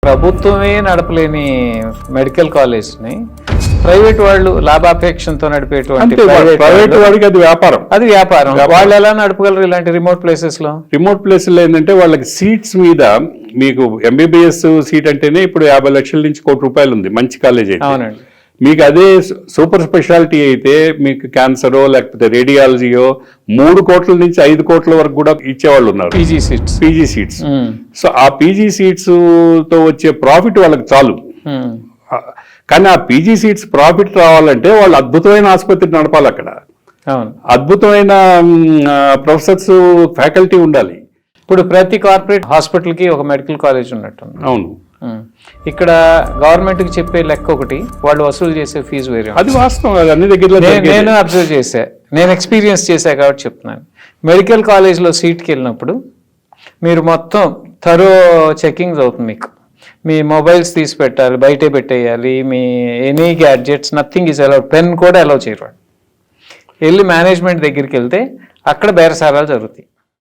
ప్రభుత్వమే నడపలేని medical కాలేజ్ని private వాళ్ళు లాభాపేక్షంతో నడిపేటువంటి అంటే ప్రైవేట్ వాడికి అది వ్యాపారం. అది వ్యాపారం. వాళ్ళు ఎలా నడపగలరు ఇలాంటి రిమోట్ ప్లేసెస్ లో? రిమోట్ ప్లేసెస్ ఏంటంటే వాళ్ళకి సీట్స్ మీద, మీకు ఎంబీబీఎస్ సీట్ అంటేనే ఇప్పుడు 50 లక్షల నుంచి ₹1 కోటి ఉంది మంచి కాలేజ్ అయితే. అవునండి. మీకు అదే సూపర్ స్పెషాలిటీ అయితే మీకు క్యాన్సరో లేకపోతే రేడియాలజీయో 3 కోట్ల నుంచి 5 కోట్ల వరకు కూడా ఇచ్చేవాళ్ళు ఉన్నారు. PG seats. సో ఆ పీజీ సీట్స్ తో వచ్చే ప్రాఫిట్ వాళ్ళకి చాలు. కానీ ఆ పీజీ సీట్స్ ప్రాఫిట్ రావాలంటే వాళ్ళు అద్భుతమైన ఆసుపత్రి నడపాలి. అక్కడ అద్భుతమైన ప్రొఫెసర్స్, ఫ్యాకల్టీ ఉండాలి. ఇప్పుడు ప్రతి కార్పొరేట్ హాస్పిటల్ కి ఒక మెడికల్ కాలేజ్ ఉన్నట్టు. అవును. ఇక్కడ గవర్నమెంట్ కి చెప్పే లెక్క ఒకటి, వాళ్ళు వసూలు చేసే ఫీజు వేరే. అది వాస్తవం. అది అన్ని దగ్గర నేను అబ్జర్వ్ చేశా, నేను ఎక్స్పీరియన్స్ చేశా కాబట్టి చెప్తున్నాను. మెడికల్ కాలేజ్లో సీట్కి వెళ్ళినప్పుడు మీరు మొత్తం థరో చెకింగ్స్ అవుతుంది. మీకు మీ మొబైల్స్ తీసి పెట్టాలి, బయటే పెట్టేయాలి, me any gadgets, nothing is allowed. Pen కూడా అలౌ చేయరు. వెళ్ళి మేనేజ్మెంట్ దగ్గరికి వెళ్తే అక్కడ బేరసారాలు జరుగుతాయి.